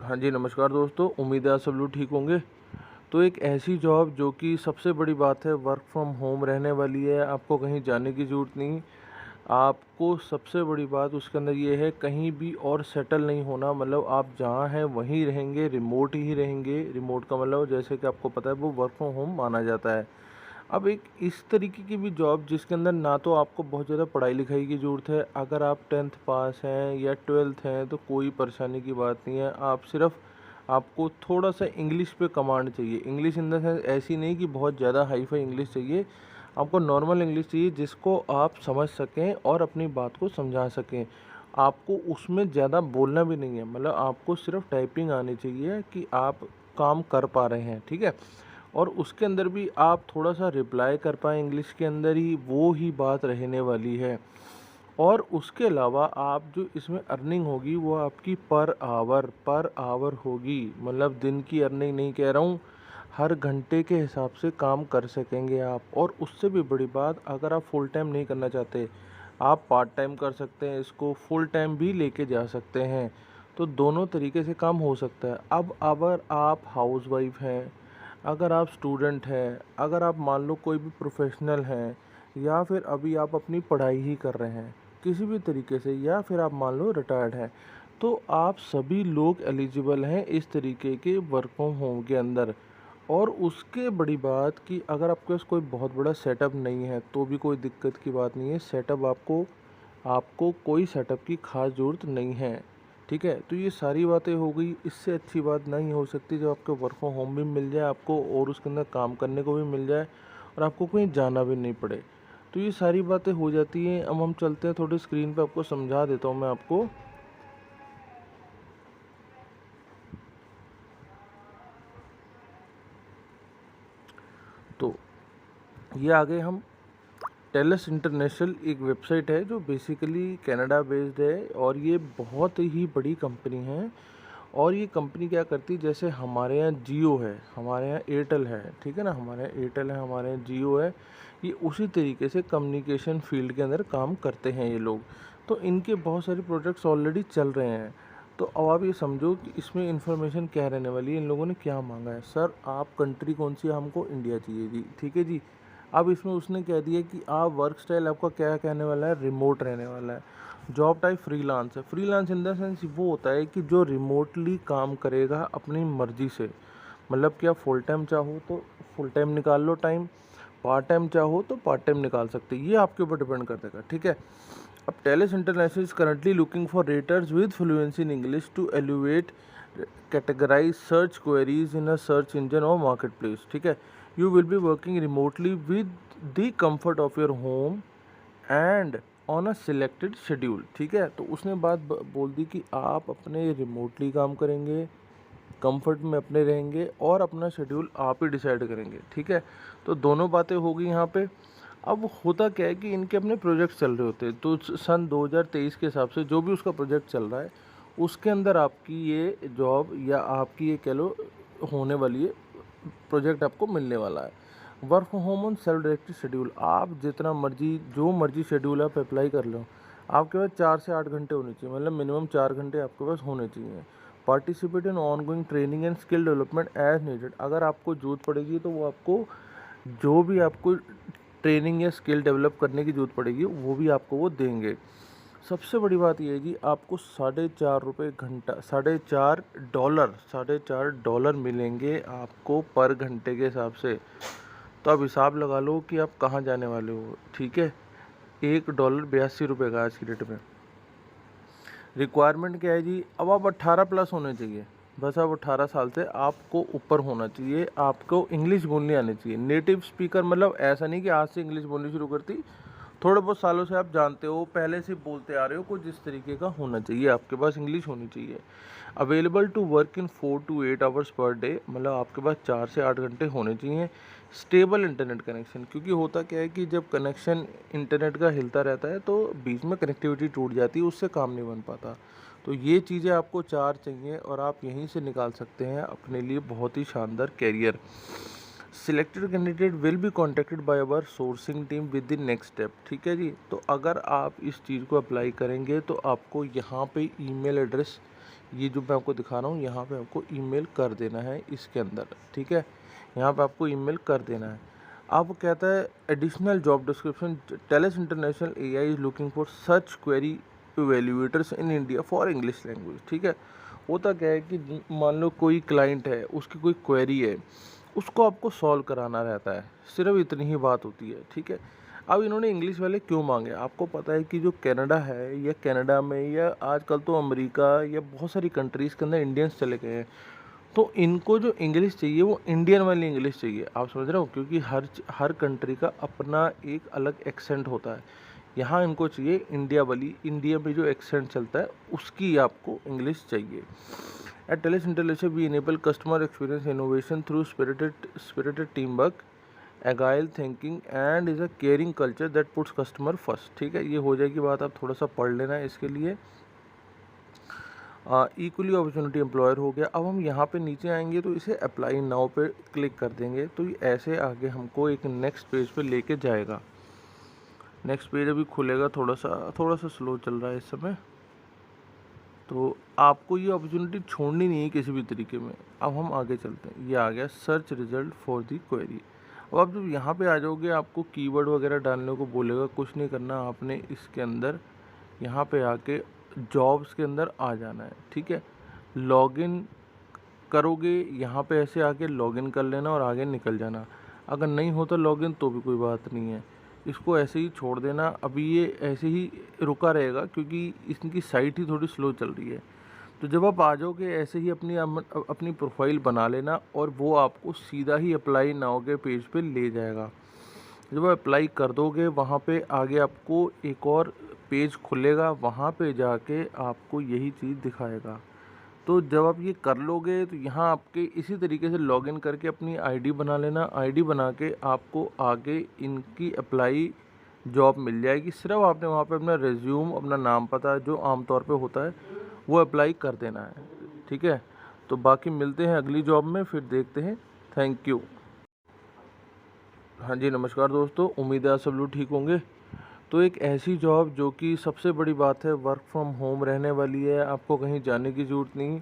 हाँ जी, नमस्कार दोस्तों। उम्मीद है आप सब लोग ठीक होंगे। तो एक ऐसी जॉब जो कि सबसे बड़ी बात है, वर्क फ्रॉम होम रहने वाली है, आपको कहीं जाने की ज़रूरत नहीं। आपको सबसे बड़ी बात उसके अंदर ये है, कहीं भी और सेटल नहीं होना, मतलब आप जहाँ हैं वहीं रहेंगे, रिमोट ही रहेंगे। रिमोट का मतलब जैसे कि आपको पता है वो वर्क फ्रॉम होम माना जाता है। अब एक इस तरीके की भी जॉब जिसके अंदर ना तो आपको बहुत ज़्यादा पढ़ाई लिखाई की ज़रूरत है, अगर आप 10th पास हैं या 12th हैं तो कोई परेशानी की बात नहीं है। आप सिर्फ आपको थोड़ा सा इंग्लिश पे कमांड चाहिए। इंग्लिश इन द सेंस ऐसी नहीं कि बहुत ज़्यादा हाई फाई इंग्लिश चाहिए, आपको नॉर्मल इंग्लिश चाहिए जिसको आप समझ सकें और अपनी बात को समझा सकें। आपको उसमें ज़्यादा बोलना भी नहीं है, मतलब आपको सिर्फ टाइपिंग आनी चाहिए कि आप काम कर पा रहे हैं, ठीक है। और उसके अंदर भी आप थोड़ा सा रिप्लाई कर पाएँ इंग्लिश के अंदर ही, वो ही बात रहने वाली है। और उसके अलावा आप जो इसमें अर्निंग होगी वो आपकी पर आवर होगी, मतलब दिन की अर्निंग नहीं कह रहा हूँ, हर घंटे के हिसाब से काम कर सकेंगे आप। और उससे भी बड़ी बात, अगर आप फुल टाइम नहीं करना चाहते, आप पार्ट टाइम कर सकते हैं, इसको फुल टाइम भी लेके जा सकते हैं। तो दोनों तरीके से काम हो सकता है। अब अगर आप हाउस वाइफ हैं, अगर आप स्टूडेंट हैं, अगर आप मान लो कोई भी प्रोफेशनल हैं, या फिर अभी आप अपनी पढ़ाई ही कर रहे हैं किसी भी तरीके से, या फिर आप मान लो रिटायर्ड हैं, तो आप सभी लोग एलिजिबल हैं इस तरीके के वर्क फ्रॉम होम के अंदर। और उसके बड़ी बात कि अगर आपके पास कोई बहुत बड़ा सेटअप नहीं है तो भी कोई दिक्कत की बात नहीं है। सेटअप आपको आपको कोई सेटअप की ख़ास ज़रूरत नहीं है, ठीक है। तो ये सारी बातें हो गई, इससे अच्छी बात नहीं हो सकती जब आपको वर्क फ्रॉम होम भी मिल जाए आपको, और उसके अंदर काम करने को भी मिल जाए, और आपको कहीं जाना भी नहीं पड़े। तो ये सारी बातें हो जाती हैं। अब हम चलते हैं थोड़ी स्क्रीन पे, आपको समझा देता हूँ मैं आपको। तो ये आ गए हम। टेलस इंटरनेशनल एक वेबसाइट है जो बेसिकली कनाडा बेस्ड है, और ये बहुत ही बड़ी कंपनी है। और ये कंपनी क्या करती है, जैसे हमारे यहाँ जियो है, हमारे यहाँ एयरटेल है, ठीक है ना, हमारे यहाँ एयरटेल है, हमारे यहाँ जियो है, ये उसी तरीके से कम्युनिकेशन फील्ड के अंदर काम करते हैं ये लोग। तो इनके बहुत सारे प्रोजेक्ट्स ऑलरेडी चल रहे हैं। तो अब आप ये समझो कि इसमें इन्फॉर्मेशन क्या रहने वाली है, इन लोगों ने क्या मांगा है। सर आप कंट्री कौन सी है, हमको इंडिया चाहिए जी, ठीक है जी। अब इसमें उसने कह दिया कि आप वर्क स्टाइल आपका क्या कहने वाला है, रिमोट रहने वाला है। जॉब टाइप फ्रीलांस है। फ्रीलांस इन द सेंस वो होता है कि जो रिमोटली काम करेगा अपनी मर्ज़ी से, मतलब कि आप फुल टाइम चाहो तो फुल टाइम निकाल लो टाइम, पार्ट टाइम चाहो तो पार्ट टाइम निकाल सकते, ये आपके ऊपर डिपेंड कर देगा, ठीक है। अब TELUS International is currently looking for raters with fluency in English to elevate categorise search queries in a search engine और मार्केट प्लेस, ठीक है। You will be working remotely with the comfort of your home and on a selected schedule, ठीक है। तो उसने बात बोल दी कि आप अपने रिमोटली काम करेंगे, कंफर्ट में अपने रहेंगे, और अपना शेड्यूल आप ही डिसाइड करेंगे, ठीक है। तो दोनों बातें हो गई यहाँ पे। अब होता क्या है कि इनके अपने प्रोजेक्ट चल रहे होते हैं, तो सन 2023 के हिसाब से जो भी उसका प्रोजेक्ट चल रहा है उसके अंदर आपकी ये जॉब या आपकी ये कह लो होने वाली है, प्रोजेक्ट आपको मिलने वाला है। Work from home on self directed schedule, आप जितना मर्जी जो मर्जी शेड्यूल आप अप्लाई कर लो, आपके पास 4 से 8 घंटे होने चाहिए, मतलब मिनिमम 4 घंटे आपके पास होने चाहिए। Participate in ongoing training and skill development as needed, अगर आपको जरूरत पड़ेगी तो वो आपको जो भी आपको ट्रेनिंग या स्किल डेवलप करने की ज़रूरत पड़ेगी वो भी आपको वो देंगे। सबसे बड़ी बात ये है जी, आपको ₹4.5 घंटा, $4.5 मिलेंगे आपको पर घंटे के हिसाब से। तो आप हिसाब लगा लो कि आप कहाँ जाने वाले हो, ठीक है। $1 ₹82 का आज की डेट में। रिक्वायरमेंट क्या है जी, अब आप 18 प्लस होने चाहिए, बस आप 18 साल से आपको ऊपर होना चाहिए। आपको इंग्लिश बोलनी आनी चाहिए, नेटिव स्पीकर, मतलब ऐसा नहीं कि आज से इंग्लिश बोलनी शुरू करती, थोड़े बहुत सालों से आप जानते हो, पहले से बोलते आ रहे हो, कुछ इस तरीके का होना चाहिए, आपके पास इंग्लिश होनी चाहिए। Available to work in 4 to 8 hours per day, मतलब आपके पास 4 से 8 घंटे होने चाहिए। स्टेबल इंटरनेट कनेक्शन, क्योंकि होता क्या है कि जब कनेक्शन इंटरनेट का हिलता रहता है तो बीच में कनेक्टिविटी टूट जाती है, उससे काम नहीं बन पाता। तो ये चीज़ें आपको 4 चाहिए, और आप यहीं से निकाल सकते हैं अपने लिए बहुत ही शानदार career. Selected candidate will be contacted by our sourcing team with the next step, ठीक है जी। तो अगर आप इस चीज़ को अप्लाई करेंगे तो आपको यहाँ पे ईमेल एड्रेस ये जो मैं आपको दिखा रहा हूँ यहाँ पे आपको ईमेल कर देना है इसके अंदर, ठीक है। यहाँ पे आपको ईमेल कर देना है। अब कहता है additional job description, TELUS International AI is looking for सच query evaluators in India for English language, ठीक है। होता क्या है कि मान लो कोई क्लाइंट है, उसकी कोई क्वेरी है, उसको आपको सॉल्व कराना रहता है, सिर्फ इतनी ही बात होती है, ठीक है। अब इन्होंने इंग्लिश वाले क्यों मांगे? आपको पता है कि जो कनाडा है, या कनाडा में, या आजकल तो अमेरिका या बहुत सारी कंट्रीज़ के अंदर इंडियंस चले गए हैं, तो इनको जो इंग्लिश चाहिए वो इंडियन वाली इंग्लिश चाहिए। आप समझ रहे हो? क्योंकि हर कंट्री का अपना एक अलग एक्सेंट होता है। यहाँ इनको चाहिए इंडिया वाली, इंडिया में जो एक्सेंट चलता है उसकी आपको इंग्लिश चाहिए। At TELUS International we enable customer experience innovation through spirited team work, agile thinking and is a caring culture that puts customer first, ठीक है। ये हो जाएगी बात, आप थोड़ा सा पढ़ लेना है इसके लिए। इक्वली अपॉर्चुनिटी एम्प्लॉयर हो गया। अब हम यहाँ पे नीचे आएंगे तो इसे अप्लाई नाउ पे क्लिक कर देंगे, तो ये ऐसे आगे हमको एक नेक्स्ट पेज पे लेके जाएगा। नेक्स्ट पेज अभी खुलेगा, थोड़ा सा स्लो चल रहा है इस समय। तो आपको ये अपॉर्चुनिटी छोड़नी नहीं है किसी भी तरीके में। अब हम आगे चलते हैं। ये आ गया search result for the query. अब आप जब यहाँ पे आ जाओगे, आपको कीवर्ड वगैरह डालने को बोलेगा, कुछ नहीं करना आपने, इसके अंदर यहाँ पे आके जॉब्स के अंदर आ जाना है, ठीक है। लॉगिन करोगे, यहाँ पे ऐसे आके लॉगिन कर लेना और आगे निकल जाना। अगर नहीं होता लॉगिन तो भी कोई बात नहीं है, इसको ऐसे ही छोड़ देना। अभी ये ऐसे ही रुका रहेगा क्योंकि इनकी साइट ही थोड़ी स्लो चल रही है। तो जब आप आ जाओगे ऐसे ही अपनी प्रोफाइल बना लेना, और वो आपको सीधा ही अप्लाई नाउ के पेज पे ले जाएगा। जब आप अप्लाई कर दोगे, वहाँ पे आगे आपको एक और पेज खुलेगा, वहाँ पे जाके आपको यही चीज़ दिखाएगा। तो जब आप ये कर लोगे तो यहाँ आपके इसी तरीके से लॉगिन करके अपनी आईडी बना लेना। आईडी बना के आपको आगे इनकी अप्लाई जॉब मिल जाएगी। सिर्फ आपने वहाँ पे अपना रिज्यूम, अपना नाम पता जो आमतौर पे होता है, वो अप्लाई कर देना है, ठीक है। तो बाकी मिलते हैं अगली जॉब में, फिर देखते हैं। Thank you. हाँ जी, नमस्कार दोस्तों, उम्मीद है आप सब लोग ठीक होंगे। तो एक ऐसी जॉब जो कि सबसे बड़ी बात है, वर्क फ्रॉम होम रहने वाली है, आपको कहीं जाने की ज़रूरत नहीं।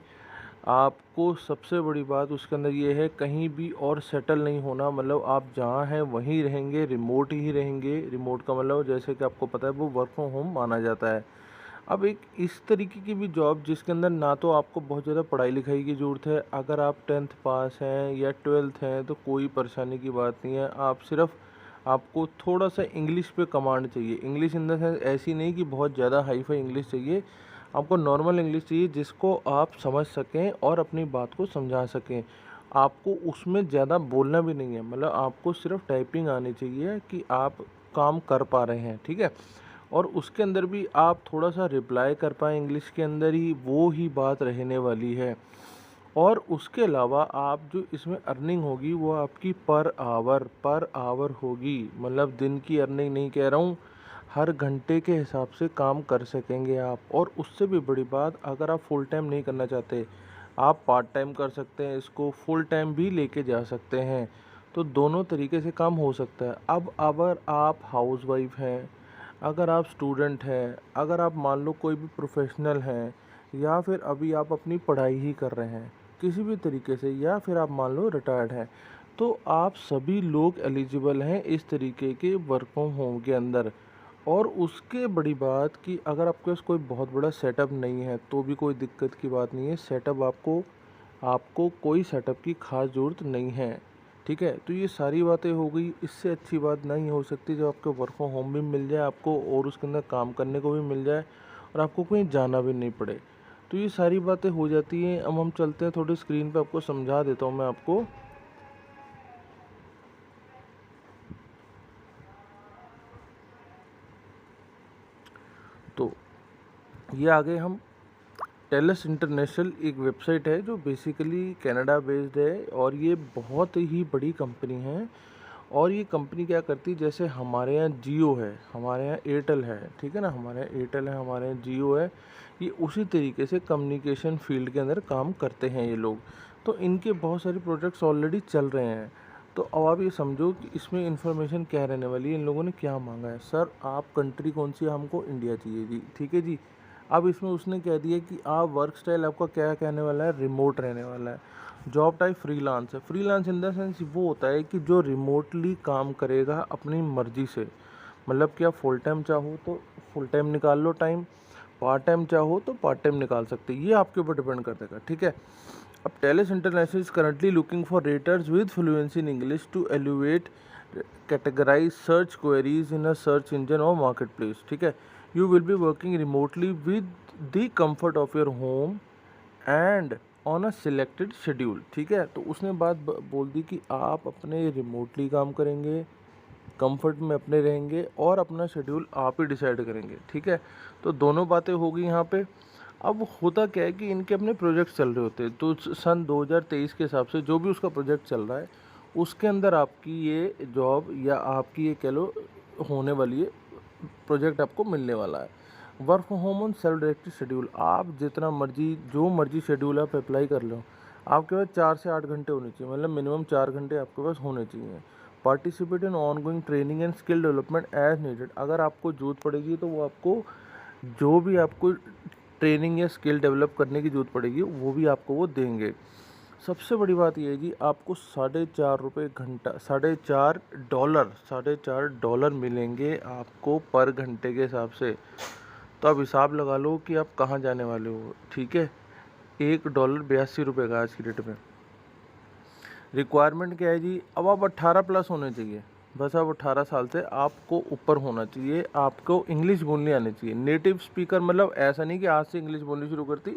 आपको सबसे बड़ी बात उसके अंदर ये है, कहीं भी और सेटल नहीं होना, मतलब आप जहाँ हैं वहीं रहेंगे, रिमोट ही रहेंगे। रिमोट का मतलब जैसे कि आपको पता है वो वर्क फ्रॉम होम माना जाता है। अब एक इस तरीके की भी जॉब जिसके अंदर ना तो आपको बहुत ज़्यादा पढ़ाई लिखाई की ज़रूरत है, अगर आप 10th पास हैं या 12th हैं तो कोई परेशानी की बात नहीं है। आप सिर्फ आपको थोड़ा सा इंग्लिश पे कमांड चाहिए। इंग्लिश इन द सेंस ऐसी नहीं कि बहुत ज़्यादा हाई फाई इंग्लिश चाहिए, आपको नॉर्मल इंग्लिश चाहिए जिसको आप समझ सकें और अपनी बात को समझा सकें। आपको उसमें ज़्यादा बोलना भी नहीं है, मतलब आपको सिर्फ टाइपिंग आनी चाहिए कि आप काम कर पा रहे हैं, ठीक है। और उसके अंदर भी आप थोड़ा सा रिप्लाई कर पाएँ इंग्लिश के अंदर ही, वो ही बात रहने वाली है। और उसके अलावा आप जो इसमें अर्निंग होगी वो आपकी पर आवर होगी, मतलब दिन की अर्निंग नहीं कह रहा हूँ, हर घंटे के हिसाब से काम कर सकेंगे आप। और उससे भी बड़ी बात, अगर आप फुल टाइम नहीं करना चाहते, आप पार्ट टाइम कर सकते हैं, इसको फुल टाइम भी लेके जा सकते हैं। तो दोनों तरीके से काम हो सकता है। अब अगर आप हाउस वाइफ हैं, अगर आप स्टूडेंट हैं, अगर आप मान लो कोई भी प्रोफेशनल हैं, या फिर अभी आप अपनी पढ़ाई ही कर रहे हैं किसी भी तरीके से, या फिर आप मान लो रिटायर्ड हैं, तो आप सभी लोग एलिजिबल हैं इस तरीके के वर्क फ्रॉम होम के अंदर। और उसके बड़ी बात कि अगर आपके पास कोई बहुत बड़ा सेटअप नहीं है तो भी कोई दिक्कत की बात नहीं है। सेटअप आपको आपको कोई सेटअप की ख़ास ज़रूरत नहीं है, ठीक है। तो ये सारी बातें हो गई, इससे अच्छी बात नहीं हो सकती जब आपको वर्क फ्रॉम होम भी मिल जाए आपको, और उसके अंदर काम करने को भी मिल जाए, और आपको कहीं जाना भी नहीं पड़े। तो ये सारी बातें हो जाती हैं। अब हम चलते हैं, थोड़ी स्क्रीन पे आपको समझा देता हूँ मैं आपको। तो ये आ गए हम। टेलस इंटरनेशनल एक वेबसाइट है जो बेसिकली कनाडा बेस्ड है, और ये बहुत ही बड़ी कंपनी है। और ये कंपनी क्या करती है, जैसे हमारे यहाँ जियो है, हमारे यहाँ एयरटेल है, ठीक है ना, हमारे यहाँ एयरटेल है, हमारे यहाँ जियो है, ये उसी तरीके से कम्युनिकेशन फील्ड के अंदर काम करते हैं ये लोग। तो इनके बहुत सारे प्रोजेक्ट्स ऑलरेडी चल रहे हैं। तो अब आप ये समझो कि इसमें इन्फॉर्मेशन क्या रहने वाली है, इन लोगों ने क्या मांगा है। सर आप कंट्री कौन सी है? हमको इंडिया चाहिए जी, ठीक है जी। अब इसमें उसने कह दिया कि आप वर्क स्टाइल आपका क्या कहने वाला है, रिमोट रहने वाला है। जॉब टाइप फ्रीलांस है। फ्रीलांस इन द सेंस वो होता है कि जो रिमोटली काम करेगा अपनी मर्जी से, मतलब कि आप फुल टाइम चाहो तो फुल टाइम निकाल लो टाइम, पार्ट टाइम चाहो तो पार्ट टाइम निकाल सकते हैं, ये आपके ऊपर डिपेंड कर देगा, ठीक है। अब TELUS International is currently looking for raters with fluency in English to elevate categorise search queries in a search engine और मार्केट प्लेस, ठीक है। You will be working remotely with the comfort of your home and on a selected schedule, ठीक है। तो उसने बात बोल दी कि आप अपने रिमोटली काम करेंगे, कंफर्ट में अपने रहेंगे और अपना शेड्यूल आप ही डिसाइड करेंगे, ठीक है। तो दोनों बातें हो गई यहाँ पे। अब होता क्या है कि इनके अपने प्रोजेक्ट चल रहे होते हैं, तो सन 2023 के हिसाब से जो भी उसका प्रोजेक्ट चल रहा है उसके अंदर आपकी ये जॉब या आपकी ये कह लो होने वाली है, प्रोजेक्ट आपको मिलने वाला है। Work from home on self directed schedule, आप जितना मर्जी जो मर्जी शेड्यूल आप अप्लाई कर लो, आपके पास 4 से 8 घंटे होने चाहिए, मतलब मिनिमम 4 घंटे आपके पास होने चाहिए। Participate in on going training and skill development as needed, अगर आपको जरूरत पड़ेगी तो वो आपको जो भी आपको ट्रेनिंग या स्किल डेवलप करने की जरूरत पड़ेगी वो भी आपको वो देंगे। सबसे बड़ी बात ये है जी, आपको $4.5 घंटा, $4.5 मिलेंगे आपको पर घंटे के हिसाब से। तो आप हिसाब लगा लो कि आप कहाँ जाने वाले हो, ठीक है। $1 ₹82 का आज की डेट में। रिक्वायरमेंट क्या है जी, अब आप 18 प्लस होने चाहिए, बस अब 18 साल से आपको ऊपर होना चाहिए, आपको इंग्लिश बोलनी आनी चाहिए। नेटिव स्पीकर मतलब ऐसा नहीं कि आज से इंग्लिश बोलनी शुरू करती,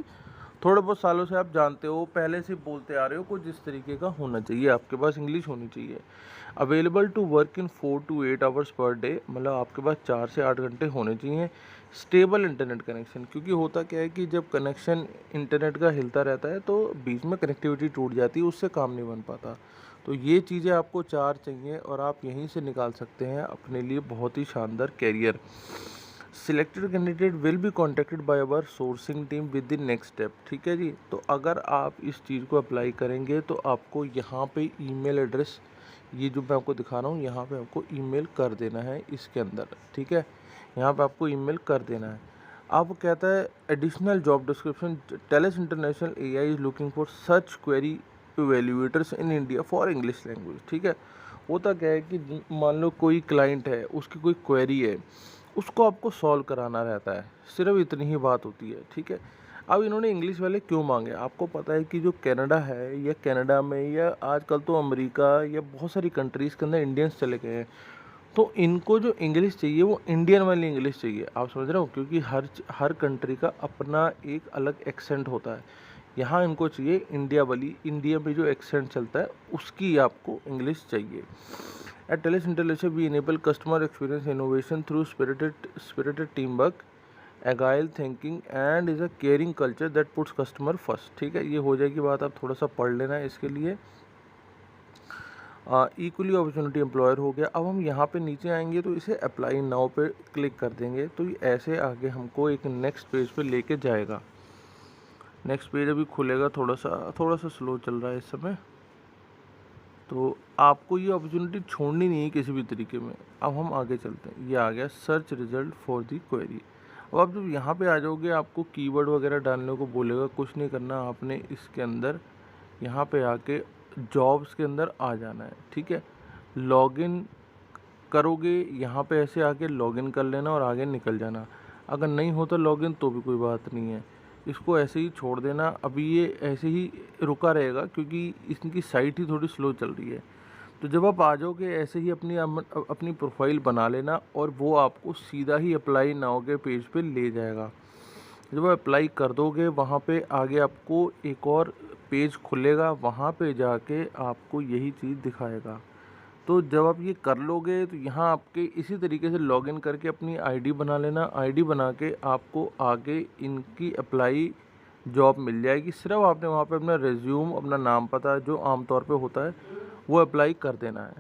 थोड़े बहुत सालों से आप जानते हो, पहले से बोलते आ रहे हो, कुछ इस तरीके का होना चाहिए, आपके पास इंग्लिश होनी चाहिए। Available to work in 4 to 8 hours per day, मतलब आपके पास 4 से 8 घंटे होने चाहिए। स्टेबल इंटरनेट कनेक्शन, क्योंकि होता क्या है कि जब कनेक्शन इंटरनेट का हिलता रहता है तो बीच में कनेक्टिविटी टूट जाती है, उससे काम नहीं बन पाता। तो ये चीज़ें आपको 4 चाहिए और आप यहीं से निकाल सकते हैं अपने लिए बहुत ही शानदार career. Selected candidate will be contacted by our sourcing team with the next step, ठीक है जी। तो अगर आप इस चीज़ को अप्लाई करेंगे तो आपको यहाँ पे ईमेल एड्रेस, ये जो मैं आपको दिखा रहा हूँ यहाँ पे आपको ईमेल कर देना है इसके अंदर, ठीक है। यहाँ पे आपको ईमेल कर देना है। अब कहता है additional job description, TELUS International AI is looking for सच query evaluators in India for English language, ठीक है। होता क्या है कि मान लो कोई क्लाइंट है, उसकी कोई क्वेरी है, उसको आपको सॉल्व कराना रहता है, सिर्फ इतनी ही बात होती है, ठीक है। अब इन्होंने इंग्लिश वाले क्यों मांगे, आपको पता है कि जो कनाडा है या कनाडा में या आजकल तो अमेरिका या बहुत सारी कंट्रीज़ के अंदर इंडियंस चले गए हैं, तो इनको जो इंग्लिश चाहिए वो इंडियन वाली इंग्लिश चाहिए, आप समझ रहे हो, क्योंकि हर कंट्री का अपना एक अलग एक्सेंट होता है। यहाँ इनको चाहिए इंडिया वाली, इंडिया में जो एक्सेंट चलता है उसकी आपको इंग्लिश चाहिए। At TELUS International, we enable customer experience innovation through spirited teamwork, agile thinking, and is a caring culture that puts customer first, ठीक है। ये हो जाएगी बात, आप थोड़ा सा पढ़ लेना है इसके लिए। इक्वली अपॉर्चुनिटी एम्प्लॉयर हो गया। अब हम यहाँ पे नीचे आएंगे तो इसे अप्लाई नाउ पे क्लिक कर देंगे, तो ये ऐसे आगे हमको एक नेक्स्ट पेज पे लेके जाएगा। नेक्स्ट पेज अभी खुलेगा, थोड़ा सा स्लो चल रहा है इस समय। तो आपको ये अपॉर्चुनिटी छोड़नी नहीं है किसी भी तरीके में। अब हम आगे चलते हैं, ये आ गया search result for the query. अब आप जब यहाँ पे आ जाओगे आपको कीवर्ड वगैरह डालने को बोलेगा, कुछ नहीं करना, आपने इसके अंदर यहाँ पे आके जॉब्स के अंदर आ जाना है, ठीक है। लॉगिन करोगे, यहाँ पे ऐसे आके लॉगिन कर लेना और आगे निकल जाना। अगर नहीं होता लॉगिन तो भी कोई बात नहीं है, इसको ऐसे ही छोड़ देना। अभी ये ऐसे ही रुका रहेगा क्योंकि इनकी साइट ही थोड़ी स्लो चल रही है। तो जब आप आ जाओगे ऐसे ही अपनी प्रोफाइल बना लेना और वो आपको सीधा ही अप्लाई नाउ के पेज पे ले जाएगा। जब आप अप्लाई कर दोगे वहाँ पे आगे आपको एक और पेज खुलेगा, वहाँ पे जाके आपको यही चीज़ दिखाएगा। तो जब आप ये कर लोगे तो यहाँ आपके इसी तरीके से लॉगिन करके अपनी आईडी बना लेना। आईडी बना के आपको आगे इनकी अप्लाई जॉब मिल जाएगी। सिर्फ आपने वहाँ पे अपना रिज्यूम, अपना नाम पता जो आमतौर पे होता है वो अप्लाई कर देना है,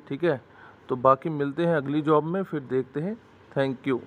ठीक है। तो बाकी मिलते हैं अगली जॉब में, फिर देखते हैं। Thank you.